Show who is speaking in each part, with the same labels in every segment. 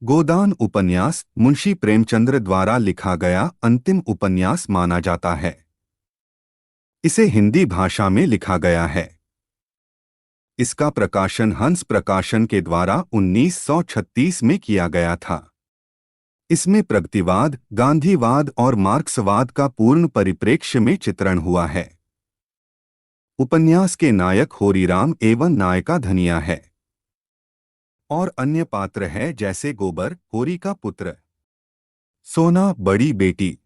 Speaker 1: गोदान उपन्यास मुंशी प्रेमचंद्र द्वारा लिखा गया अंतिम उपन्यास माना जाता है। इसे हिंदी भाषा में लिखा गया है। इसका प्रकाशन हंस प्रकाशन के द्वारा 1936 में किया गया था। इसमें प्रगतिवाद, गांधीवाद और मार्क्सवाद का पूर्ण परिप्रेक्ष्य में चित्रण हुआ है। उपन्यास के नायक होरीराम एवं नायिका धनिया है और अन्य पात्र है जैसे गोबर होरी का पुत्र, सोना बड़ी बेटी,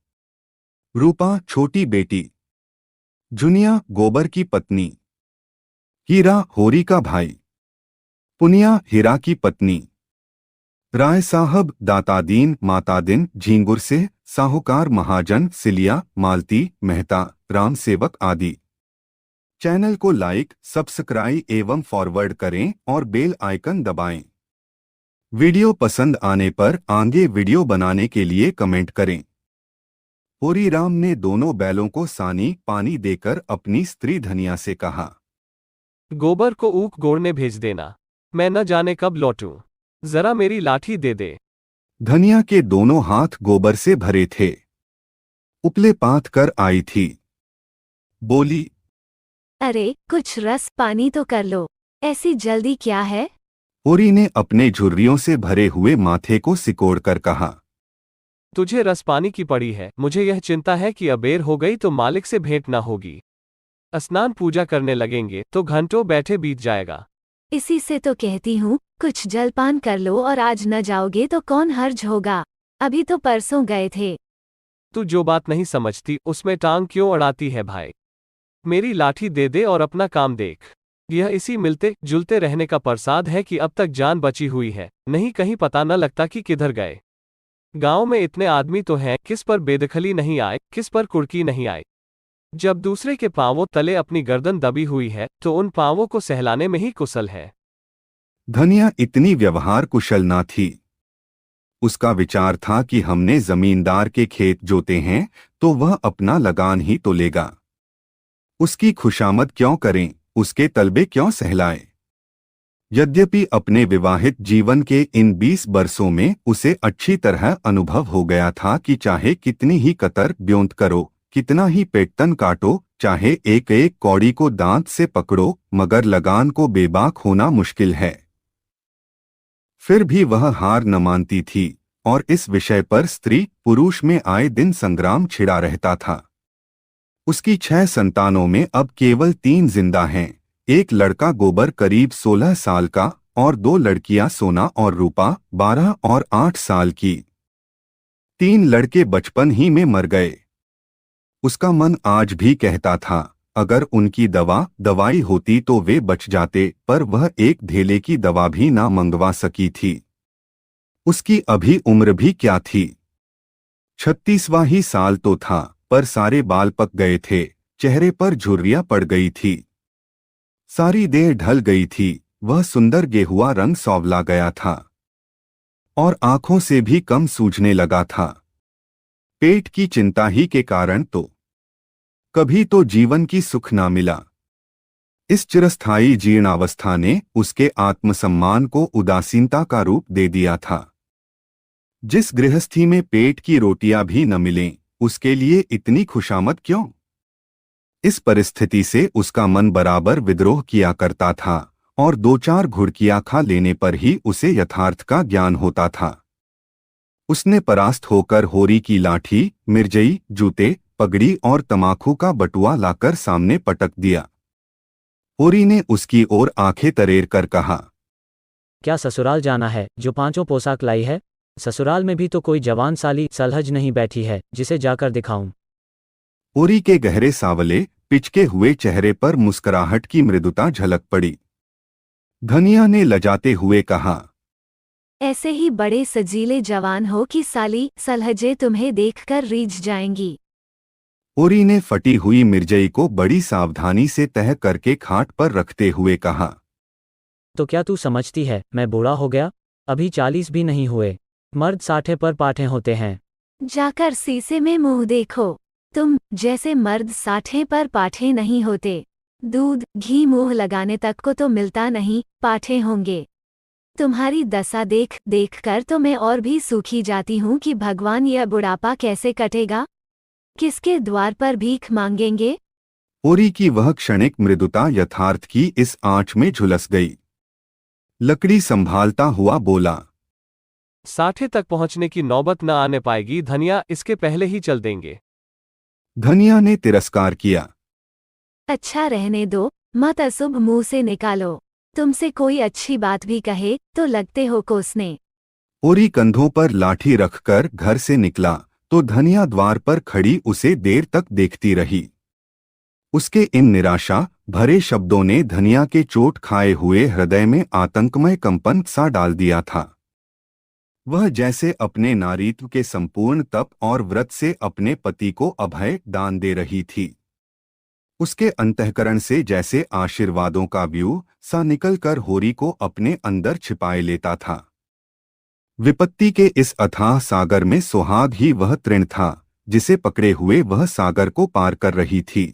Speaker 1: रूपा छोटी बेटी, जुनिया गोबर की पत्नी, हीरा होरी का भाई, पुनिया हीरा की पत्नी, राय साहब दातादीन मातादिन झींगुर से, साहूकार महाजन सिलिया मालती मेहता राम सेवक आदि। चैनल को लाइक सब्सक्राइब एवं फॉरवर्ड करें और बेल आइकन दबाएं। वीडियो पसंद आने पर आगे वीडियो बनाने के लिए कमेंट करें। होरीराम ने दोनों बैलों को सानी पानी देकर अपनी स्त्री धनिया से कहा,
Speaker 2: गोबर को ऊख गोड़ने भेज देना, मैं न जाने कब लौटूं। जरा मेरी लाठी दे दे।
Speaker 1: धनिया के दोनों हाथ गोबर से भरे थे। उपले पाथ कर आई थी। बोली,
Speaker 3: अरे कुछ रस पानी तो कर लो, ऐसी जल्दी क्या है?
Speaker 1: होरी ने अपने झुर्रियों से भरे हुए माथे को सिकोड़कर कहा,
Speaker 2: तुझे रस पानी की पड़ी है। मुझे यह चिंता है कि अबेर हो गई तो मालिक से भेंट ना होगी। स्नान पूजा करने लगेंगे तो घंटों बैठे बीत जाएगा।
Speaker 3: इसी से तो कहती हूँ कुछ जलपान कर लो, और आज न जाओगे तो कौन हर्ज होगा? अभी तो परसों गए थे।
Speaker 2: तू जो बात नहीं समझती उसमें टांग क्यों अड़ाती है भाई? मेरी लाठी दे दे और अपना काम देख। यह इसी मिलते जुलते रहने का प्रसाद है कि अब तक जान बची हुई है, नहीं कहीं पता न लगता कि किधर गए। गांव में इतने आदमी तो हैं, किस पर बेदखली नहीं आए, किस पर कुर्की नहीं आई। जब दूसरे के पांवों तले अपनी गर्दन दबी हुई है तो उन पांवों को सहलाने में ही कुशल है।
Speaker 1: धनिया इतनी व्यवहार कुशल ना थी। उसका विचार था कि हमने जमींदार के खेत जोते हैं तो वह अपना लगान ही तो लेगा। उसकी खुशामद क्यों करें, उसके तलबे क्यों सहलाएं? यद्यपि अपने विवाहित जीवन के इन 20 बरसों में उसे अच्छी तरह अनुभव हो गया था कि चाहे कितनी ही कतर ब्योंत करो, कितना ही पेटतन काटो, चाहे एक एक कौड़ी को दांत से पकड़ो, मगर लगान को बेबाक होना मुश्किल है। फिर भी वह हार न मानती थी और इस विषय पर स्त्री पुरुष में आए दिन संग्राम छिड़ा रहता था। उसकी 6 संतानों में अब केवल 3 जिंदा हैं। एक लड़का गोबर करीब 16 साल का और 2 लड़कियां सोना और रूपा 12 और 8 साल की। 3 लड़के बचपन ही में मर गए। उसका मन आज भी कहता था अगर उनकी दवाई होती तो वे बच जाते, पर वह एक धेले की दवा भी ना मंगवा सकी थी। उसकी अभी उम्र भी क्या थी, 36वां ही साल तो था, पर सारे बाल पक गए थे, चेहरे पर झुर्रियां पड़ गई थी, सारी देह ढल गई थी। वह सुंदर गेहुआ रंग सौवला गया था और आंखों से भी कम सूझने लगा था। पेट की चिंता ही के कारण तो कभी तो जीवन की सुख ना मिला। इस चिरस्थायी जीर्णावस्था ने उसके आत्मसम्मान को उदासीनता का रूप दे दिया था। जिस गृहस्थी में पेट की रोटियां भी न मिलें, उसके लिए इतनी खुशामद क्यों? इस परिस्थिति से उसका मन बराबर विद्रोह किया करता था और 2-4 घुड़कियां खा लेने पर ही उसे यथार्थ का ज्ञान होता था। उसने परास्त होकर होरी की लाठी, मिर्जई, जूते, पगड़ी और तमाकू का बटुआ लाकर सामने पटक दिया। होरी ने उसकी ओर आंखें तरेर कर कहा,
Speaker 4: क्या ससुराल जाना है जो 5 पोशाक लाई है? ससुराल में भी तो कोई जवान साली सलहज नहीं बैठी है जिसे जाकर दिखाऊं।
Speaker 1: होरी के गहरे सावले पिचके हुए चेहरे पर मुस्कुराहट की मृदुता झलक पड़ी। धनिया ने लजाते हुए कहा,
Speaker 3: ऐसे ही बड़े सजीले जवान हो कि साली सलहजे तुम्हें देखकर रीझ जाएंगी।
Speaker 1: होरी ने फटी हुई मिर्जई को बड़ी सावधानी से तह करके खाट पर रखते हुए कहा,
Speaker 4: तो क्या तू समझती है मैं बूढ़ा हो गया? अभी 40 भी नहीं हुए। मर्द 60 पर पाठे होते हैं।
Speaker 3: जाकर शीशे में मुंह देखो, तुम जैसे मर्द 60 पर पाठे नहीं होते। दूध घी मुंह लगाने तक को तो मिलता नहीं, पाठे होंगे। तुम्हारी दशा देख देख कर तो मैं और भी सूखी जाती हूँ कि भगवान यह बुढ़ापा कैसे कटेगा। किसके द्वार पर भीख मांगेंगे।
Speaker 1: होरी की वह क्षणिक मृदुता यथार्थ की इस आंच में झुलस गई। लकड़ी संभालता हुआ बोला,
Speaker 2: 60 तक पहुंचने की नौबत न आने पाएगी धनिया, इसके पहले ही चल देंगे।
Speaker 1: धनिया ने तिरस्कार किया।
Speaker 3: अच्छा रहने दो, मत अशुभ मुंह से निकालो। तुमसे कोई अच्छी बात भी कहे तो लगते हो कोसने।
Speaker 1: होरी कंधों पर लाठी रखकर घर से निकला तो धनिया द्वार पर खड़ी उसे देर तक देखती रही। उसके इन निराशा भरे शब्दों ने धनिया के चोट खाए हुए हृदय में आतंकमय कंपन सा डाल दिया था। वह जैसे अपने नारीत्व के संपूर्ण तप और व्रत से अपने पति को अभय दान दे रही थी। उसके अंतःकरण से जैसे आशीर्वादों का व्यूह सा निकलकर होरी को अपने अंदर छिपाए लेता था। विपत्ति के इस अथाह सागर में सुहाग ही वह तृण था जिसे पकड़े हुए वह सागर को पार कर रही थी।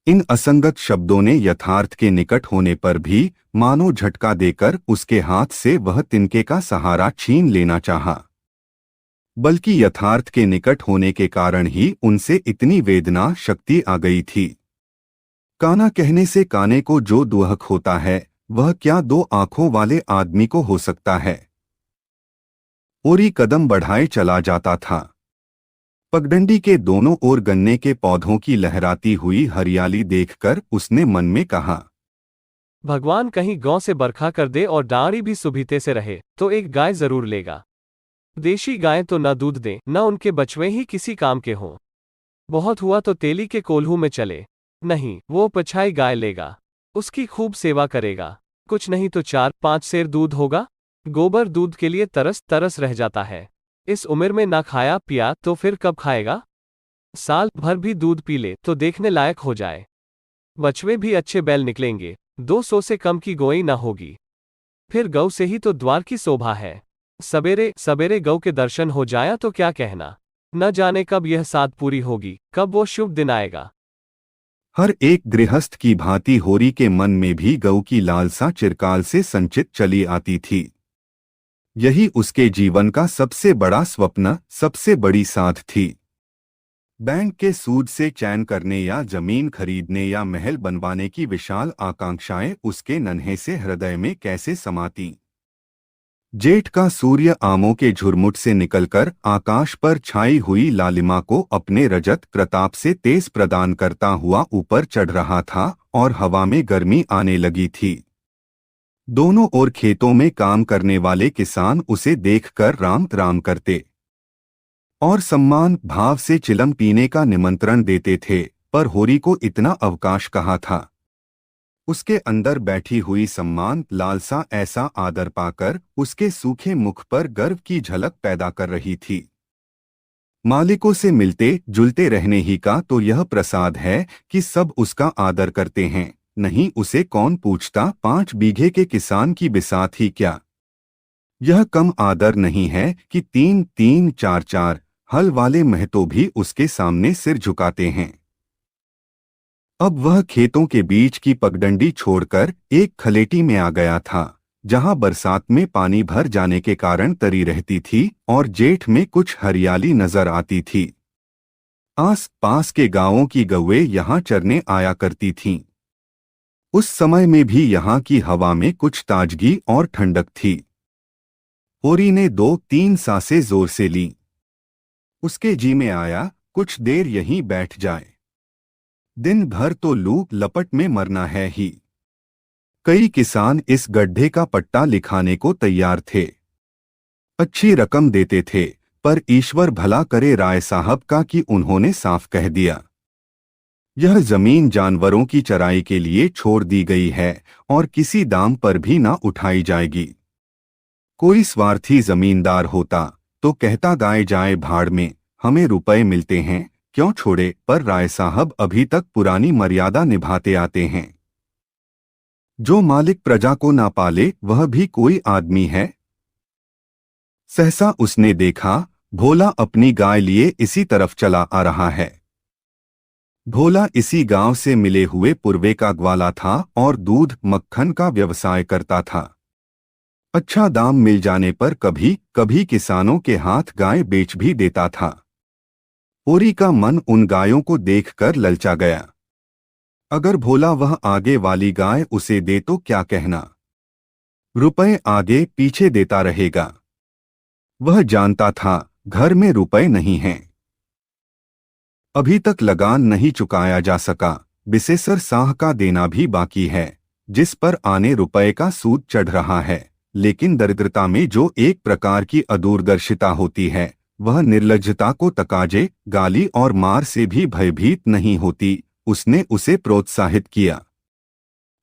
Speaker 1: इन असंगत शब्दों ने यथार्थ के निकट होने पर भी मानो झटका देकर उसके हाथ से वह तिनके का सहारा छीन लेना चाहा। बल्कि यथार्थ के निकट होने के कारण ही उनसे इतनी वेदना शक्ति आ गई थी। काना कहने से काने को जो दुहक होता है वह क्या दो आंखों वाले आदमी को हो सकता है। होरी कदम बढ़ाए चला जाता था। पगडंडी के दोनों ओर गन्ने के पौधों की लहराती हुई हरियाली देखकर उसने मन में कहा,
Speaker 2: भगवान कहीं गांव से बरखा कर दे और डांडी भी सुबीते से रहे तो एक गाय जरूर लेगा। देशी गायें तो न दूध दें न उनके बछड़े ही किसी काम के हों। बहुत हुआ तो तेली के कोल्हू में चले, नहीं वो पछाई गाय लेगा, उसकी खूब सेवा करेगा। कुछ नहीं तो 4-5 सेर दूध होगा। गोबर दूध के लिए तरस तरस रह जाता है। इस उम्र में ना खाया पिया तो फिर कब खाएगा। साल भर भी दूध पी ले तो देखने लायक हो जाए। बछड़े भी अच्छे बैल निकलेंगे, 200 से कम की गोई ना होगी। फिर गौ से ही तो द्वार की शोभा है। सवेरे सवेरे गौ के दर्शन हो जाया तो क्या कहना। न जाने कब यह साध पूरी होगी, कब वो शुभ दिन आएगा।
Speaker 1: हर एक गृहस्थ की भांति होरी के मन में भी गौ की लालसा चिरकाल से संचित चली आती थी। यही उसके जीवन का सबसे बड़ा स्वप्न, सबसे बड़ी साध थी। बैंक के सूद से चैन करने या जमीन खरीदने या महल बनवाने की विशाल आकांक्षाएं उसके नन्हे से हृदय में कैसे समाती। जेठ का सूर्य आमों के झुरमुट से निकलकर आकाश पर छाई हुई लालिमा को अपने रजत प्रताप से तेज प्रदान करता हुआ ऊपर चढ़ रहा था और हवा में गर्मी आने लगी थी। दोनों ओर खेतों में काम करने वाले किसान उसे देखकर राम राम करते और सम्मान भाव से चिलम पीने का निमंत्रण देते थे, पर होरी को इतना अवकाश कहाँ था। उसके अंदर बैठी हुई सम्मान लालसा ऐसा आदर पाकर उसके सूखे मुख पर गर्व की झलक पैदा कर रही थी। मालिकों से मिलते जुलते रहने ही का तो यह प्रसाद है कि सब उसका आदर करते हैं, नहीं उसे कौन पूछता। 5 बीघे के किसान की बिसात ही क्या। यह कम आदर नहीं है कि 3-3 4-4 हल वाले महतो भी उसके सामने सिर झुकाते हैं। अब वह खेतों के बीच की पगडंडी छोड़कर एक खलेटी में आ गया था, जहां बरसात में पानी भर जाने के कारण तरी रहती थी और जेठ में कुछ हरियाली नजर आती थी। आस पास के गांवों की गौएं यहां चरने आया करती थीं। उस समय में भी यहां की हवा में कुछ ताजगी और ठंडक थी। होरी ने 2-3 सांसें जोर से लीं। उसके जी में आया कुछ देर यहीं बैठ जाए। दिन भर तो लू लपट में मरना है ही। कई किसान इस गड्ढे का पट्टा लिखाने को तैयार थे। अच्छी रकम देते थे, पर ईश्वर भला करे राय साहब का कि उन्होंने साफ कह दिया, यह जमीन जानवरों की चराई के लिए छोड़ दी गई है और किसी दाम पर भी ना उठाई जाएगी। कोई स्वार्थी जमींदार होता तो कहता गाय जाए भाड़ में, हमें रुपए मिलते हैं क्यों छोड़े। पर राय साहब अभी तक पुरानी मर्यादा निभाते आते हैं। जो मालिक प्रजा को ना पाले वह भी कोई आदमी है। सहसा उसने देखा भोला अपनी गाय लिए इसी तरफ चला आ रहा है। भोला इसी गांव से मिले हुए पूर्वे का ग्वाला था और दूध मक्खन का व्यवसाय करता था। अच्छा दाम मिल जाने पर कभी कभी किसानों के हाथ गाय बेच भी देता था। ओरी का मन उन गायों को देखकर ललचा गया। अगर भोला वह आगे वाली गाय उसे दे तो क्या कहना, रुपए आगे पीछे देता रहेगा। वह जानता था घर में रुपए नहीं हैं। अभी तक लगान नहीं चुकाया जा सका, बिसेसर साह का देना भी बाकी है, जिस पर आने रुपए का सूद चढ़ रहा है। लेकिन दरिद्रता में जो एक प्रकार की अदूरदर्शिता होती है, वह निर्लज्जता को तकाजे, गाली और मार से भी भयभीत नहीं होती। उसने उसे प्रोत्साहित किया।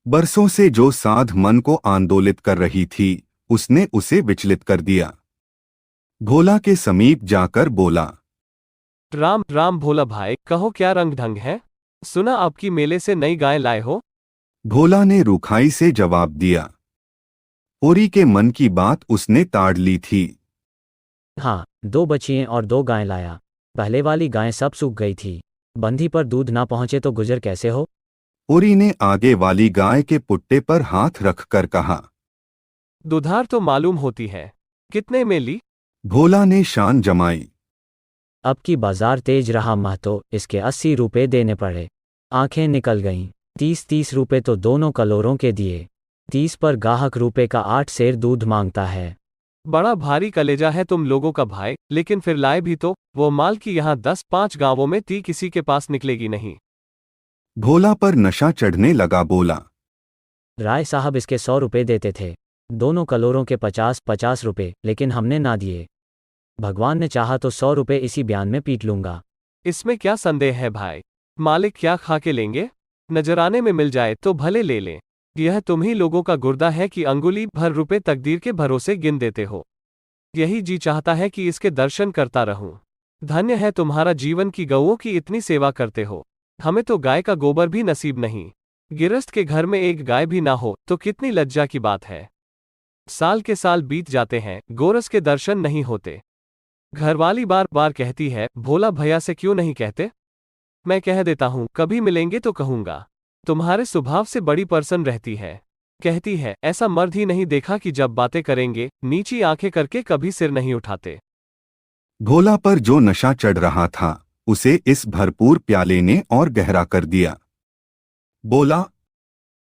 Speaker 1: बरसों से जो साध मन को आंदोलित कर रही थी, उसने उसे विचलित कर दिया। भोला के समीप जाकर बोला,
Speaker 2: राम राम भोला भाई, कहो क्या रंग ढंग है? सुना आपकी मेले से नई गाय लाए हो।
Speaker 1: भोला ने रूखाई से जवाब दिया। ओरी के मन की बात उसने ताड़ ली थी।
Speaker 4: हाँ, 2 बछियां और 2 गायें लाया। पहले वाली गायें सब सूख गई थी। बंधी पर दूध ना पहुंचे तो गुजर कैसे हो?
Speaker 1: ओरी ने आगे वाली गाय के पुट्टे पर हाथ रखकर कहा।
Speaker 2: दुधार तो मालूम होती है, कितने में ली?
Speaker 1: भोला ने शान जमाई।
Speaker 4: अब की बाजार तेज रहा महतो, इसके 80 रुपए देने पड़े। आंखें निकल गईं। 30-30 रुपए तो दोनों कलोरों के दिए। 30 पर गाहक रुपए का 8 सेर दूध मांगता है।
Speaker 2: बड़ा भारी कलेजा है तुम लोगों का भाई, लेकिन फिर लाए भी तो वो माल की यहाँ 10-5 गांवों में ती किसी के पास निकलेगी नहीं।
Speaker 1: भोला पर नशा चढ़ने लगा, बोला।
Speaker 4: राय साहब इसके 100 रुपए देते थे, दोनों कलोरों के 50-50 रुपए, लेकिन हमने ना दिए। भगवान ने चाहा तो 100 रुपए इसी बयान में पीट लूंगा।
Speaker 2: इसमें क्या संदेह है भाई? मालिक क्या खा के लेंगे? नजराने में मिल जाए तो भले ले लें। यह तुम ही लोगों का गुर्दा है कि अंगुली भर रुपए तकदीर के भरोसे गिन देते हो। यही जी चाहता है कि इसके दर्शन करता रहूं। धन्य है तुम्हारा जीवन की गऊओं की इतनी सेवा करते हो। हमें तो गाय का गोबर भी नसीब नहीं। गिरस्त के घर में एक गाय भी ना हो तो कितनी लज्जा की बात है। साल के साल बीत जाते हैं, गोरस के दर्शन नहीं होते। घरवाली बार बार कहती है, भोला भैया से क्यों नहीं कहते? मैं कह देता हूं, कभी मिलेंगे तो कहूंगा। तुम्हारे स्वभाव से बड़ी पर्सन रहती है। कहती है, ऐसा मर्द ही नहीं देखा कि जब बातें करेंगे नीची आंखें करके कभी सिर नहीं उठाते।
Speaker 1: भोला पर जो नशा चढ़ रहा था, उसे इस भरपूर प्याले ने और गहरा कर दिया। बोला,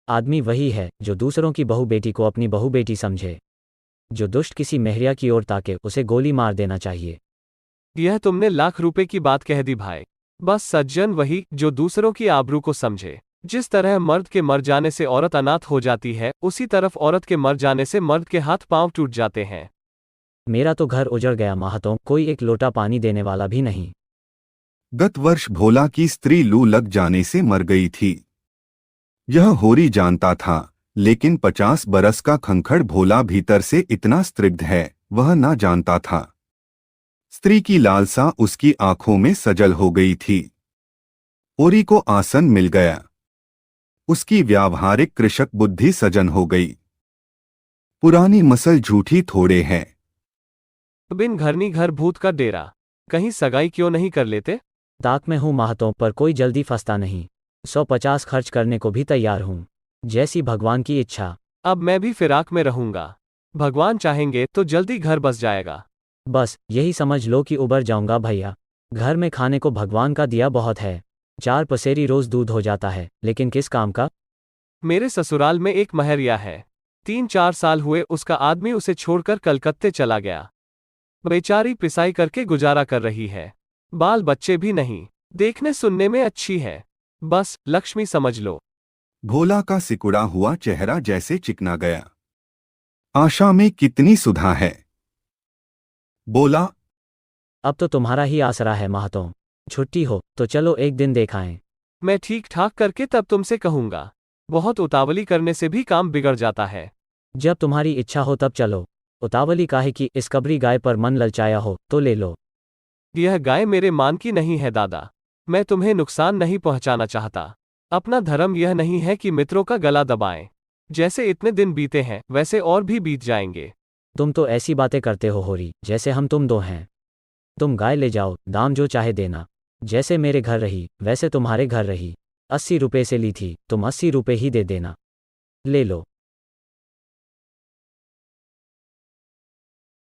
Speaker 4: आदमी वही है जो दूसरों की बहू बेटी को अपनी बहू बेटी समझे। जो दुष्ट किसी मेहरिया की ओर ताके उसे गोली मार देना चाहिए।
Speaker 2: यह तुमने लाख रुपए की बात कह दी भाई। बस सज्जन वही जो दूसरों की आबरू को समझे। जिस तरह मर्द के मर जाने से औरत अनाथ हो जाती है, उसी तरफ औरत के मर जाने से मर्द के हाथ पांव टूट जाते हैं।
Speaker 4: मेरा तो घर उजड़ गया महतों, कोई एक लोटा पानी देने वाला भी नहीं।
Speaker 1: गत वर्ष भोला की स्त्री लू लग जाने से मर गई थी। यह होरी जानता था, लेकिन 50 बरस का खंखड़ भोला भीतर से इतना स्त्रिग्ध है, वह ना जानता था। स्त्री की लालसा उसकी आंखों में सजल हो गई थी। ओरी को आसन मिल गया। उसकी व्यावहारिक कृषक बुद्धि सजन हो गई। पुरानी मसल झूठी थोड़े है।
Speaker 2: बिन घरनी घर भूत का डेरा, कहीं सगाई क्यों नहीं कर लेते?
Speaker 4: ताक में हूँ महतों, पर कोई जल्दी फंसता नहीं। 150 खर्च करने को भी तैयार हूँ, जैसी भगवान की इच्छा।
Speaker 2: अब मैं भी फिराक में रहूंगा। भगवान चाहेंगे तो जल्दी घर बस जाएगा।
Speaker 4: बस यही समझ लो कि उबर जाऊंगा भैया। घर में खाने को भगवान का दिया बहुत है। 4 पसेरी रोज दूध हो जाता है, लेकिन किस काम का?
Speaker 2: मेरे ससुराल में एक महरिया है। 3-4 साल हुए उसका आदमी उसे छोड़कर कलकत्ते चला गया। बेचारी पिसाई करके गुजारा कर रही है। बाल बच्चे भी नहीं, देखने सुनने में अच्छी है, बस लक्ष्मी समझ लो।
Speaker 1: भोला का सिकुड़ा हुआ चेहरा जैसे चिकना गया। आशा में कितनी सुधा है। बोला,
Speaker 4: अब तो तुम्हारा ही आसरा है महतों। छुट्टी हो तो चलो एक दिन देखाएं।
Speaker 2: मैं ठीक ठाक करके तब तुमसे कहूंगा। बहुत उतावली करने से भी काम बिगड़ जाता है।
Speaker 4: जब तुम्हारी इच्छा हो तब चलो। उतावली काहे की? इस कबरी गाय पर मन ललचाया हो तो ले लो।
Speaker 2: यह गाय मेरे मान की नहीं है दादा। मैं तुम्हें नुकसान नहीं पहुंचाना चाहता। अपना धर्म यह नहीं है कि मित्रों का गला दबाएं। जैसे इतने दिन बीते हैं वैसे और भी बीत जाएंगे।
Speaker 4: तुम तो ऐसी बातें करते हो होरी, जैसे हम तुम दो हैं। तुम गाय ले जाओ, दाम जो चाहे देना। जैसे मेरे घर रही वैसे तुम्हारे घर रही। 80 रुपए से ली थी, तुम 80 रुपए ही दे देना। ले लो।